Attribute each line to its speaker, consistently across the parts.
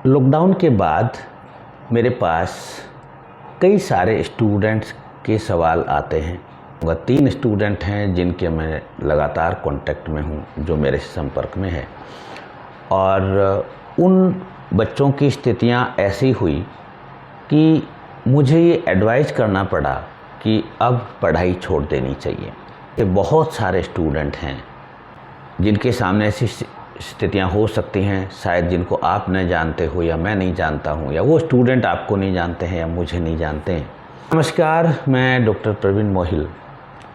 Speaker 1: Lockdown के बाद मेरे पास कई सारे स्टूडेंट्स के सवाल आते हैं। 3 स्टूडेंट हैं जिनके मैं लगातार कांटेक्ट में हूँ, जो मेरे संपर्क में है, और उन बच्चों की स्थितियाँ ऐसी हुई कि मुझे ये एडवाइस करना पड़ा कि अब पढ़ाई छोड़ देनी चाहिए। ये बहुत सारे स्टूडेंट हैं जिनके सामने ऐसी स्थितियाँ हो सकती हैं, शायद जिनको आप न जानते हो या मैं नहीं जानता हूँ, या वो स्टूडेंट आपको नहीं जानते हैं या मुझे नहीं जानते हैं। नमस्कार, मैं डॉक्टर प्रवीण मोहिल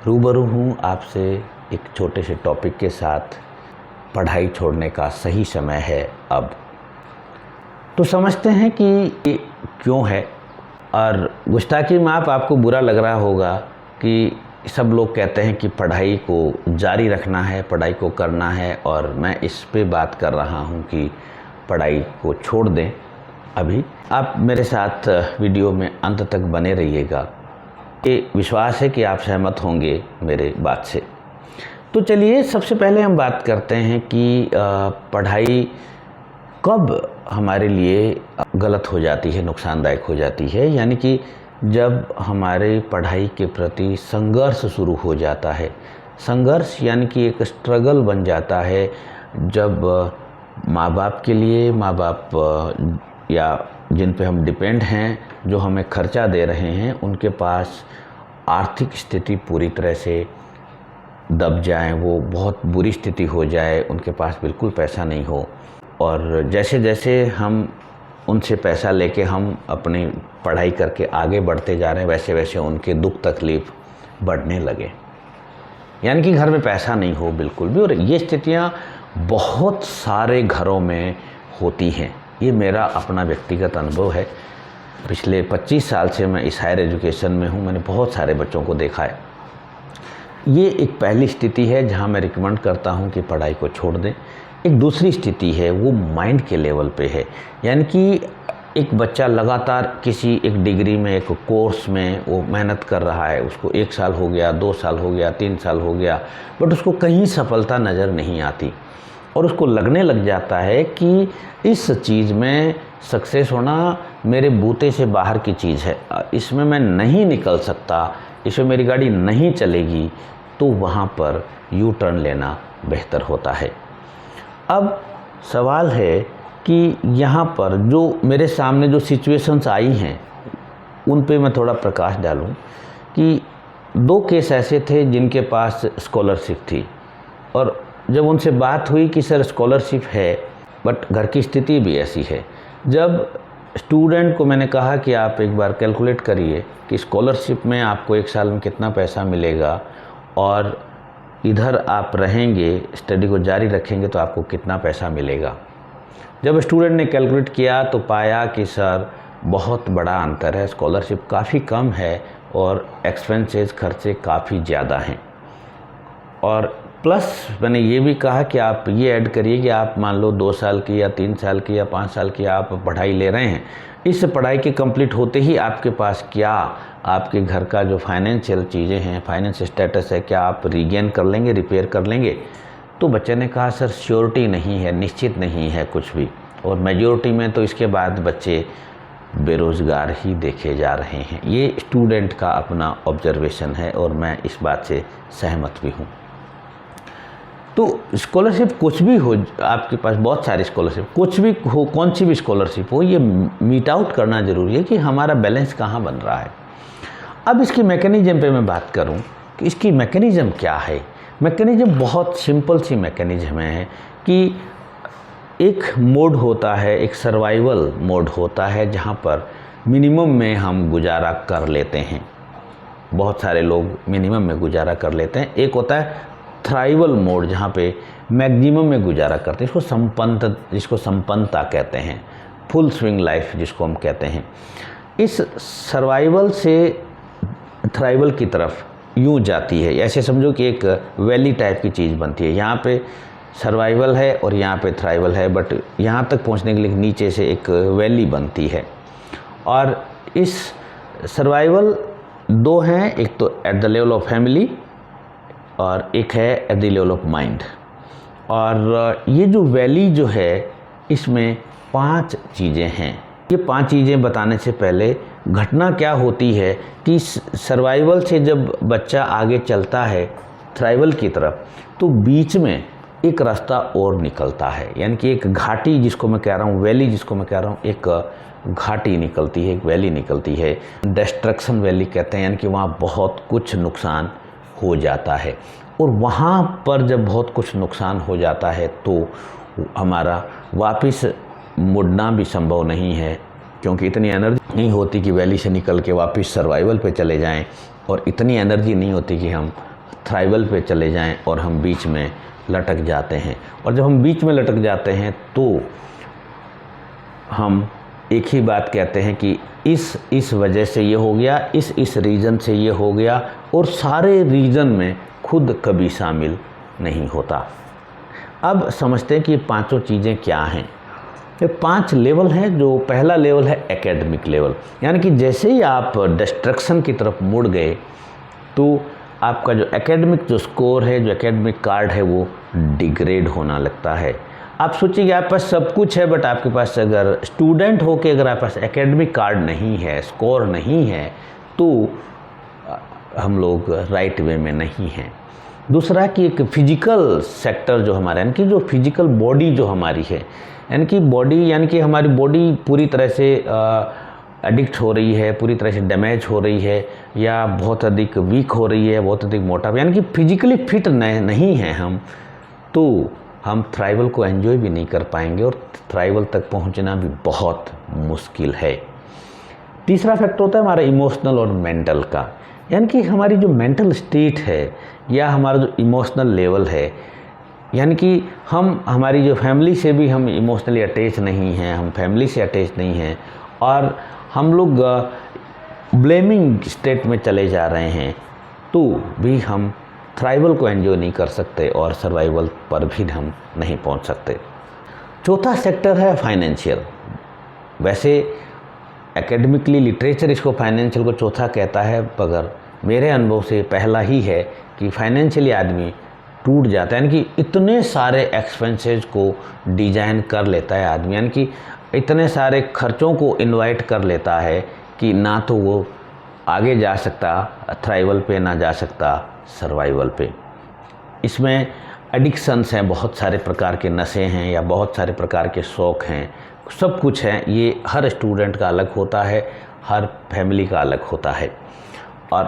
Speaker 1: रूबरू हूँ आपसे एक छोटे से टॉपिक के साथ। पढ़ाई छोड़ने का सही समय है अब। तो समझते हैं कि ये क्यों है। और गुस्ताखी माफ़, आपको बुरा लग रहा होगा कि सब लोग कहते हैं कि पढ़ाई को जारी रखना है, पढ़ाई को करना है, और मैं इस पे बात कर रहा हूँ कि पढ़ाई को छोड़ दें। अभी आप मेरे साथ वीडियो में अंत तक बने रहिएगा। ये विश्वास है कि आप सहमत होंगे मेरे बात से। तो चलिए सबसे पहले हम बात करते हैं कि पढ़ाई कब हमारे लिए गलत हो जाती है, नुकसानदायक हो जाती है। यानी कि जब हमारे पढ़ाई के प्रति संघर्ष शुरू हो जाता है। संघर्ष यानी कि एक स्ट्रगल बन जाता है, जब माँ बाप के लिए, माँ बाप या जिन पे हम डिपेंड हैं, जो हमें खर्चा दे रहे हैं, उनके पास आर्थिक स्थिति पूरी तरह से दब जाए, वो बहुत बुरी स्थिति हो जाए, उनके पास बिल्कुल पैसा नहीं हो। और जैसे जैसे हम उनसे पैसा लेके हम अपनी पढ़ाई करके आगे बढ़ते जा रहे हैं, वैसे वैसे उनके दुख तकलीफ़ बढ़ने लगे। यानी कि घर में पैसा नहीं हो बिल्कुल भी। और ये स्थितियाँ बहुत सारे घरों में होती हैं। ये मेरा अपना व्यक्तिगत अनुभव है। पिछले 25 साल से मैं इस हायर एजुकेशन में हूँ। मैंने बहुत सारे बच्चों को देखा है। ये एक पहली स्थिति है जहाँ मैं रिकमेंड करता हूँ कि पढ़ाई को छोड़ दें। एक दूसरी स्थिति है, वो माइंड के लेवल पे है। यानी कि एक बच्चा लगातार किसी एक डिग्री में, एक कोर्स में वो मेहनत कर रहा है, उसको 1 साल हो गया, 2 साल हो गया, 3 साल हो गया, बट उसको कहीं सफलता नज़र नहीं आती, और उसको लगने लग जाता है कि इस चीज़ में सक्सेस होना मेरे बूते से बाहर की चीज़ है, इसमें मैं नहीं निकल सकता, इसमें मेरी गाड़ी नहीं चलेगी। तो वहाँ पर यू टर्न लेना बेहतर होता है। अब सवाल है कि यहाँ पर जो मेरे सामने जो सिचुएशंस आई हैं, उन पे मैं थोड़ा प्रकाश डालूं कि 2 केस ऐसे थे जिनके पास स्कॉलरशिप थी, और जब उनसे बात हुई कि सर स्कॉलरशिप है बट घर की स्थिति भी ऐसी है, जब स्टूडेंट को मैंने कहा कि आप एक बार कैलकुलेट करिए कि स्कॉलरशिप में आपको 1 साल में कितना पैसा मिलेगा, और इधर आप रहेंगे, स्टडी को जारी रखेंगे तो आपको कितना पैसा मिलेगा। जब स्टूडेंट ने कैलकुलेट किया तो पाया कि सर बहुत बड़ा अंतर है, स्कॉलरशिप काफ़ी कम है और एक्सपेंसेस, खर्चे काफ़ी ज़्यादा हैं। और प्लस मैंने ये भी कहा कि आप ये ऐड करिए कि आप मान लो 2 साल की या 3 साल की या 5 साल की आप पढ़ाई ले रहे हैं। इस पढ़ाई के कंप्लीट होते ही आपके पास क्या, आपके घर का जो फाइनेंशियल चीज़ें हैं, फाइनेंस स्टेटस है, क्या आप रीगेन कर लेंगे, रिपेयर कर लेंगे। तो बच्चे ने कहा सर श्योरिटी नहीं है, निश्चित नहीं है कुछ भी, और मेजॉरिटी में तो इसके बाद बच्चे बेरोज़गार ही देखे जा रहे हैं। ये स्टूडेंट का अपना ऑब्जर्वेशन है और मैं इस बात से सहमत भी हूँ। तो स्कॉलरशिप कुछ भी हो, आपके पास बहुत सारी स्कॉलरशिप, कुछ भी हो, कौन सी भी स्कॉलरशिप हो, ये मीट आउट करना ज़रूरी है कि हमारा बैलेंस कहाँ बन रहा है। अब इसकी मैकेनिज़्म पे मैं बात करूँ कि इसकी मैकेनिज़्म क्या है। मैकेनिज़्म बहुत सिंपल सी मैकेनिज़्म है कि एक मोड होता है, एक सर्वाइवल मोड होता है, जहाँ पर मिनिमम में हम गुजारा कर लेते हैं। बहुत सारे लोग मिनिमम में गुजारा कर लेते हैं। एक होता है थ्राइवल मोड, जहाँ पे मैक्सिमम में गुजारा करते हैं, जिसको संपन्नता कहते हैं, फुल स्विंग लाइफ जिसको हम कहते हैं। इस सर्वाइवल से थ्राइवल की तरफ यूँ जाती है। ऐसे समझो कि एक वैली टाइप की चीज़ बनती है। यहाँ पे सर्वाइवल है और यहाँ पे थ्राइवल है, बट यहाँ तक पहुँचने के लिए नीचे से एक वैली बनती है। और इस सर्वाइवल 2 हैं, एक तो at the level of family और एक है at the level of mind. और ये जो वैली जो है, इसमें 5 चीज़ें हैं। ये 5 चीज़ें बताने से पहले घटना क्या होती है कि सर्वाइवल से जब बच्चा आगे चलता है थ्राइवल की तरफ, तो बीच में एक रास्ता और निकलता है, यानी कि एक घाटी जिसको मैं कह रहा हूँ, वैली जिसको मैं कह रहा हूँ, एक घाटी निकलती है, एक वैली निकलती है, डिस्ट्रक्शन वैली कहते हैं, यानी कि वहाँ बहुत कुछ नुकसान हो जाता है। और वहाँ पर जब बहुत कुछ नुकसान हो जाता है तो हमारा वापस मुड़ना भी संभव नहीं है, क्योंकि इतनी एनर्जी नहीं होती कि वैली से निकल के वापस सर्वाइवल पे चले जाएं, और इतनी एनर्जी नहीं होती कि हम थ्राइवल पे चले जाएं और हम बीच में लटक जाते हैं। और जब हम बीच में लटक जाते हैं तो हम एक ही बात कहते हैं कि इस वजह से ये हो गया, इस रीज़न से ये हो गया, और सारे रीज़न में खुद कभी शामिल नहीं होता। अब समझते हैं कि ये पांचों चीज़ें क्या हैं। ये 5 लेवल हैं। जो पहला लेवल है एकेडमिक लेवल, यानी कि जैसे ही आप डिस्ट्रक्शन की तरफ मुड़ गए तो आपका जो एकेडमिक जो स्कोर है, जो एकेडमिक कार्ड है, वो डिग्रेड होना लगता है। आप सोचिए कि आपके पास सब कुछ है, बट आपके पास अगर स्टूडेंट हो के अगर आपके पास एकेडमिक कार्ड नहीं है, स्कोर नहीं है, तो हम लोग राइट वे में नहीं हैं। दूसरा कि एक फिजिकल सेक्टर जो हमारा, यानी कि जो फिजिकल बॉडी जो हमारी है, यानी कि बॉडी, यानी कि हमारी बॉडी पूरी तरह से एडिक्ट हो रही है, पूरी तरह से डैमेज हो रही है, या बहुत अधिक वीक हो रही है, बहुत अधिक मोटा, यानी कि फिजिकली फिट नहीं है हम, तो हम थ्राइवल को एंजॉय भी नहीं कर पाएंगे और थ्राइवल तक पहुंचना भी बहुत मुश्किल है। तीसरा फैक्टर होता है हमारा इमोशनल और मेंटल का, यानी कि हमारी जो मेंटल स्टेट है या हमारा जो इमोशनल लेवल है, यानी कि हमारी जो फैमिली से भी हम इमोशनली अटैच नहीं हैं, हम फैमिली से अटैच नहीं हैं, और हम लोग ब्लेमिंग स्टेट में चले जा रहे हैं, तो भी हम थ्राइवल को एंजॉय नहीं कर सकते और सर्वाइवल पर भी हम नहीं पहुंच सकते। चौथा सेक्टर है फाइनेंशियल। वैसे एकेडमिकली लिटरेचर इसको फाइनेंशियल को चौथा कहता है, मगर मेरे अनुभव से पहला ही है कि फाइनेंशियली आदमी टूट जाता है, यानी कि इतने सारे एक्सपेंसेस को डिजाइन कर लेता है आदमी, यानी कि इतने सारे खर्चों को इन्वाइट कर लेता है कि ना तो वो आगे जा सकता थ्राइवल पे, ना जा सकता सर्वाइवल पे। इसमें एडिक्शंस हैं, बहुत सारे प्रकार के नशे हैं या बहुत सारे प्रकार के शौक़ हैं, सब कुछ हैं। ये हर स्टूडेंट का अलग होता है, हर फैमिली का अलग होता है। और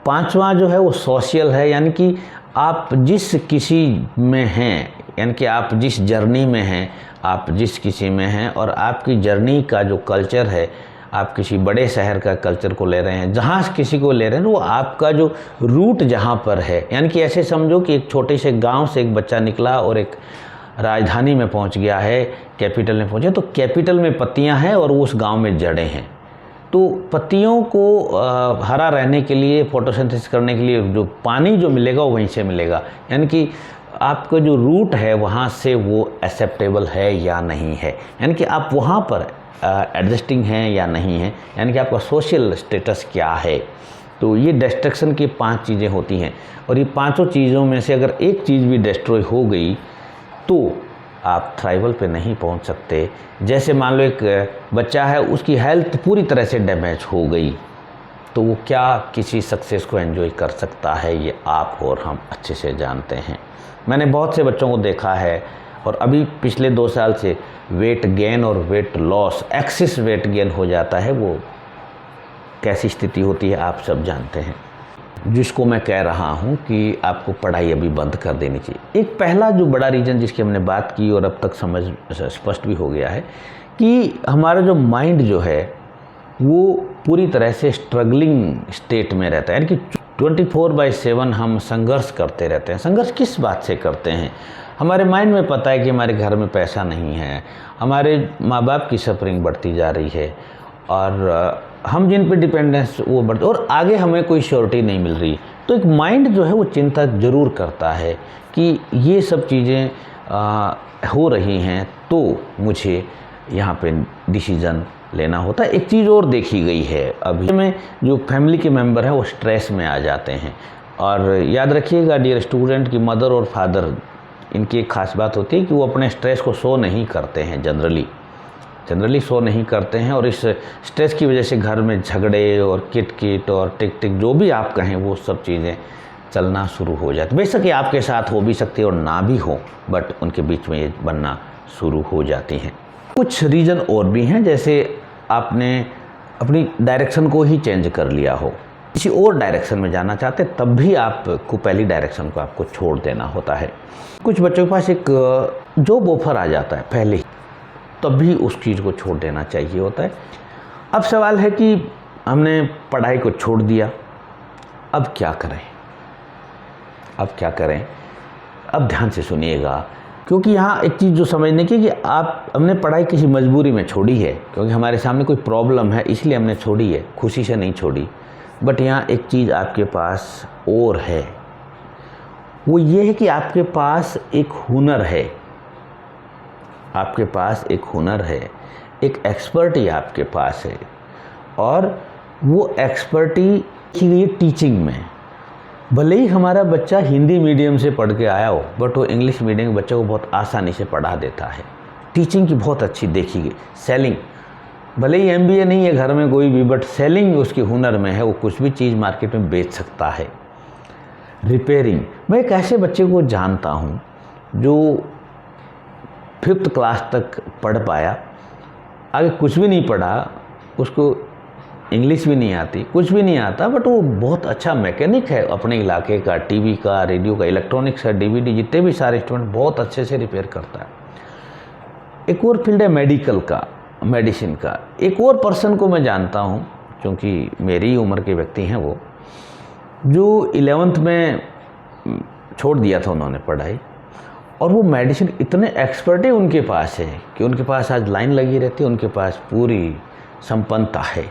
Speaker 1: पांचवा जो है वो सोशल है, यानी कि आप जिस किसी में हैं, यानी कि आप जिस जर्नी में हैं, आप जिस किसी में हैं, और आपकी जर्नी का जो कल्चर है, आप किसी बड़े शहर का कल्चर को ले रहे हैं, जहाँ किसी को ले रहे हैं, वो आपका जो रूट जहाँ पर है, यानी कि ऐसे समझो कि एक छोटे से गांव से एक बच्चा निकला और एक राजधानी में पहुँच गया है, कैपिटल में पहुँचे, तो कैपिटल में पत्तियाँ हैं और उस गाँव में जड़ें हैं। तो पत्तियों को हरा रहने के लिए, फोटोसिंथेसिस करने के लिए जो पानी जो मिलेगा वो वहीं से मिलेगा, यानी कि आपका जो रूट है वहाँ से वो एक्सेप्टेबल है या नहीं है, यानी कि आप वहाँ पर एडजस्टिंग हैं या नहीं हैं, यानी कि आपका सोशल स्टेटस क्या है। तो ये डिस्ट्रक्शन की 5 चीज़ें होती हैं, और ये पांचों चीज़ों में से अगर एक चीज़ भी डिस्ट्रॉय हो गई तो आप थ्राइवल पे नहीं पहुंच सकते। जैसे मान लो एक बच्चा है, उसकी हेल्थ पूरी तरह से डैमेज हो गई, तो वो क्या किसी सक्सेस को एंजॉय कर सकता है, ये आप और हम अच्छे से जानते हैं। मैंने बहुत से बच्चों को देखा है, और अभी पिछले 2 साल से वेट गेन और weight loss, access weight gain हो जाता है, वो कैसी स्थिति होती है आप सब जानते हैं। जिसको मैं कह रहा हूँ कि आपको पढ़ाई अभी बंद कर देनी चाहिए। एक पहला जो बड़ा रीज़न जिसकी हमने बात की और अब तक समझ स्पष्ट भी हो गया है कि हमारा जो माइंड जो है वो पूरी तरह से स्ट्रगलिंग स्टेट में रहता है, यानी कि 24/7 हम संघर्ष करते रहते हैं। संघर्ष किस बात से करते हैं? हमारे माइंड में पता है कि हमारे घर में पैसा नहीं है, हमारे माँ बाप की सफरिंग बढ़ती जा रही है, और हम जिन पे डिपेंडेंस वो बढ़ते, और आगे हमें कोई श्योरिटी नहीं मिल रही। तो एक माइंड जो है वो चिंता ज़रूर करता है कि ये सब चीज़ें हो रही हैं, तो मुझे यहाँ पे डिसीज़न लेना होता है। एक चीज़ और देखी गई है, अभी में जो फैमिली के मेंबर हैं वो स्ट्रेस में आ जाते हैं। और याद रखिएगा डियर स्टूडेंट की मदर और फादर, इनकी एक ख़ास बात होती है कि वो अपने स्ट्रेस को शो नहीं करते हैं जनरली, जनरली सो नहीं करते हैं और इस स्ट्रेस की वजह से घर में झगड़े और किट और टिक टिक जो भी आप कहें वो सब चीज़ें चलना शुरू हो जाती। बेशक ये आपके साथ हो भी सकती है और ना भी हो, बट उनके बीच में ये बनना शुरू हो जाती हैं। कुछ रीज़न और भी हैं, जैसे आपने अपनी डायरेक्शन को ही चेंज कर लिया हो, किसी और डायरेक्शन में जाना चाहते, तब भी आपको पहली डायरेक्शन को आपको छोड़ देना होता है। कुछ बच्चों के पास एक जॉब ऑफर आ जाता है पहले ही, तब भी उस चीज़ को छोड़ देना चाहिए होता है। अब सवाल है कि हमने पढ़ाई को छोड़ दिया, अब क्या करें? अब ध्यान से सुनिएगा, क्योंकि यहाँ एक चीज़ जो समझने की कि आप हमने पढ़ाई किसी मजबूरी में छोड़ी है, क्योंकि हमारे सामने कोई प्रॉब्लम है इसलिए हमने छोड़ी है, खुशी से नहीं छोड़ी। बट यहाँ एक चीज़ आपके पास और है, वो ये है कि आपके पास एक हुनर है, एक एक्सपर्टी आपके पास है, और वो एक्सपर्टी के लिए टीचिंग में, भले ही हमारा बच्चा हिंदी मीडियम से पढ़ के आया हो, बट वो इंग्लिश मीडियम के बच्चों को बहुत आसानी से पढ़ा देता है। टीचिंग की बहुत अच्छी देखी गई, सेलिंग, भले ही MBA नहीं है घर में कोई भी, बट सेलिंग उसके हुनर में है, वो कुछ भी चीज़ मार्केट में बेच सकता है। रिपेयरिंग, मैं एक ऐसे बच्चे को जानता हूँ जो 5th क्लास तक पढ़ पाया, आगे कुछ भी नहीं पढ़ा, उसको इंग्लिश भी नहीं आती, कुछ भी नहीं आता, बट वो बहुत अच्छा मैकेनिक है अपने इलाके का, टीवी का, रेडियो का, इलेक्ट्रॉनिक्स का, DVD, जितने भी सारे इंस्ट्रूमेंट बहुत अच्छे से रिपेयर करता है। एक और फील्ड है मेडिकल का, मेडिसिन का। एक और पर्सन को मैं जानता हूँ, क्योंकि मेरी उम्र के व्यक्ति हैं वो, जो 11th में छोड़ दिया था उन्होंने पढ़ाई, और वो मेडिसिन इतने एक्सपर्ट उनके पास है कि उनके पास आज लाइन लगी रहती है, उनके पास पूरी संपन्नता है।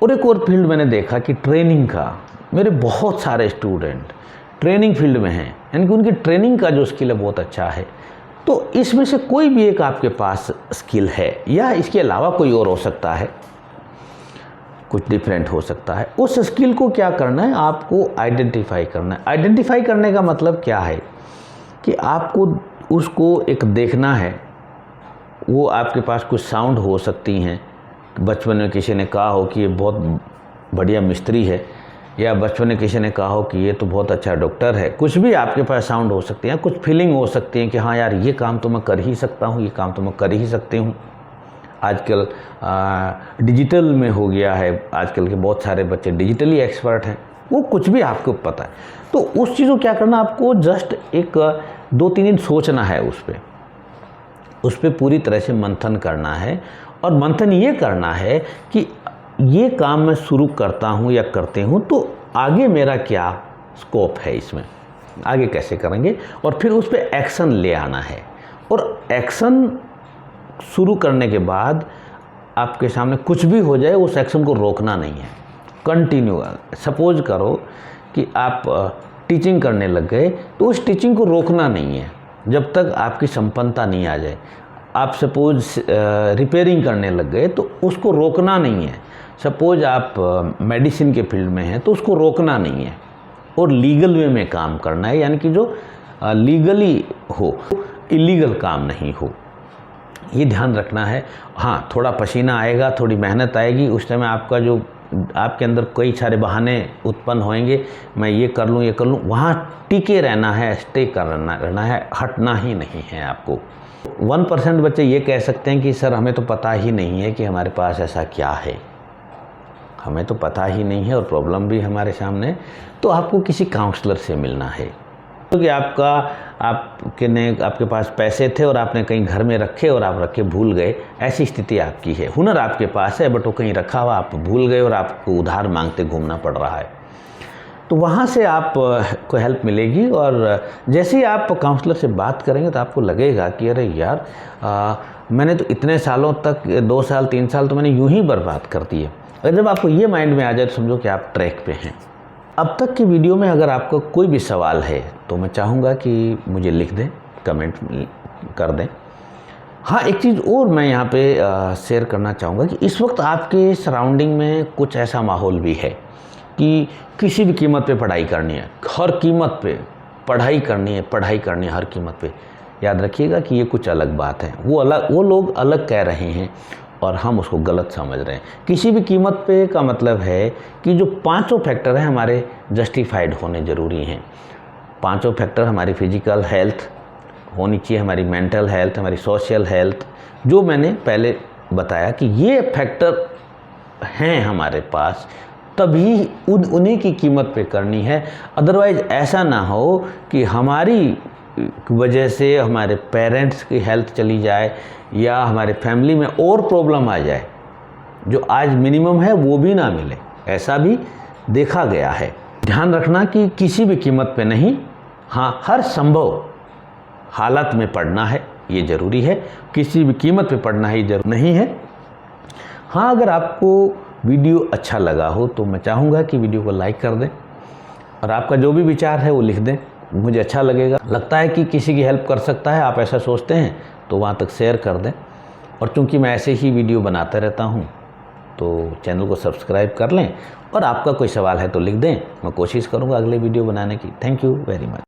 Speaker 1: और एक और फील्ड मैंने देखा कि ट्रेनिंग का, मेरे बहुत सारे स्टूडेंट ट्रेनिंग फील्ड में हैं, यानी कि उनकी ट्रेनिंग का जो स्किल है बहुत अच्छा है। तो इसमें से कोई भी एक आपके पास स्किल है, या इसके अलावा कोई और हो सकता है, कुछ डिफरेंट हो सकता है। उस स्किल को क्या करना है, आपको आइडेंटिफाई करना है। आइडेंटिफाई करने का मतलब क्या है कि आपको उसको एक देखना है। वो आपके पास कुछ साउंड हो सकती हैं, बचपन में किसी ने कहा हो कि ये बहुत बढ़िया मिस्त्री है, या बचपन में किसी ने कहा हो कि ये तो बहुत अच्छा डॉक्टर है। कुछ भी आपके पास साउंड हो सकती है, कुछ फीलिंग हो सकती है कि हाँ यार ये काम तो मैं कर ही सकता हूँ, ये काम तो मैं कर ही सकती हूँ। आजकल डिजिटल में हो गया है, आजकल के बहुत सारे बच्चे डिजिटली एक्सपर्ट हैं, वो कुछ भी आपको पता है। तो उस चीज़ को क्या करना, आपको जस्ट एक 2-3 दिन सोचना है, उस पर पूरी तरह से मंथन करना है। और मंथन ये करना है कि ये काम मैं शुरू करता हूँ या करते हूँ तो आगे मेरा क्या स्कोप है, इसमें आगे कैसे करेंगे, और फिर उस पर एक्शन ले आना है। और एक्शन शुरू करने के बाद आपके सामने कुछ भी हो जाए, उस एक्शन को रोकना नहीं है, कंटिन्यू। सपोज करो कि आप टीचिंग करने लग गए, तो उस टीचिंग को रोकना नहीं है जब तक आपकी संपन्नता नहीं आ जाए। आप सपोज रिपेयरिंग करने लग गए, तो उसको रोकना नहीं है। सपोज आप मेडिसिन के फील्ड में हैं, तो उसको रोकना नहीं है, और लीगल वे में काम करना है, यानी कि जो लीगली हो, इलीगल काम नहीं हो, ये ध्यान रखना है। हाँ, थोड़ा पसीना आएगा, थोड़ी मेहनत आएगी, उस समय आपका जो आपके अंदर कई सारे बहाने उत्पन्न होंगे, मैं ये कर लूँ, वहाँ टिके रहना है, स्टे रहना है, हटना ही नहीं है आपको। 1% बच्चे ये कह सकते हैं कि सर हमें तो पता ही नहीं है कि हमारे पास ऐसा क्या है, हमें तो पता ही नहीं है और प्रॉब्लम भी हमारे सामने, तो आपको किसी काउंसलर से मिलना है। क्योंकि आपके पास पैसे थे और आपने कहीं घर में रखे और आप रखे भूल गए, ऐसी स्थिति आपकी है। हुनर आपके पास है, बट वो कहीं रखा हुआ, आप भूल गए और आपको उधार मांगते घूमना पड़ रहा है। तो वहाँ से आपको हेल्प मिलेगी, और जैसे ही आप काउंसलर से बात करेंगे तो आपको लगेगा कि अरे यार, मैंने तो इतने सालों तक 2 साल 3 साल तो मैंने यूं ही बर्बाद कर दिए। और जब आपको ये माइंड में आ जाए तो समझो कि आप ट्रैक पे हैं। अब तक की वीडियो में अगर आपका कोई भी सवाल है तो मैं चाहूँगा कि मुझे लिख दें, कमेंट कर दें। हाँ, एक चीज़ और मैं यहाँ पे शेयर करना चाहूँगा कि इस वक्त आपके सराउंडिंग में कुछ ऐसा माहौल भी है कि किसी भी कीमत पे पढ़ाई करनी है, हर कीमत पे पढ़ाई करनी है, हर कीमत पे। याद रखिएगा कि ये कुछ अलग बात है। वो लोग अलग कह रहे हैं और हम उसको गलत समझ रहे हैं। किसी भी कीमत पे का मतलब है कि जो पांचों फैक्टर हैं हमारे जस्टिफाइड होने ज़रूरी हैं। पांचों फैक्टर हमारी फिजिकल हेल्थ होनी चाहिए, हमारी मेंटल हेल्थ, हमारी सोशल हेल्थ, जो मैंने पहले बताया कि ये फैक्टर हैं हमारे पास, तभी उन्हीं की कीमत पे करनी है। अदरवाइज़ ऐसा ना हो कि हमारी वजह से हमारे पेरेंट्स की हेल्थ चली जाए या हमारे फैमिली में और प्रॉब्लम आ जाए, जो आज मिनिमम है वो भी ना मिले। ऐसा भी देखा गया है। ध्यान रखना कि किसी भी कीमत पे नहीं, हाँ हर संभव हालत में पढ़ना है, ये ज़रूरी है। किसी भी कीमत पे पढ़ना ही जरूरी नहीं है। हाँ, अगर आपको वीडियो अच्छा लगा हो तो मैं चाहूँगा कि वीडियो को लाइक कर दें और आपका जो भी विचार है वो लिख दें, मुझे अच्छा लगेगा। लगता है कि किसी की हेल्प कर सकता है, आप ऐसा सोचते हैं तो वहाँ तक शेयर कर दें। और चूँकि मैं ऐसे ही वीडियो बनाता रहता हूँ तो चैनल को सब्सक्राइब कर लें और आपका कोई सवाल है तो लिख दें, मैं कोशिश करूँगा अगले वीडियो बनाने की। Thank you very much.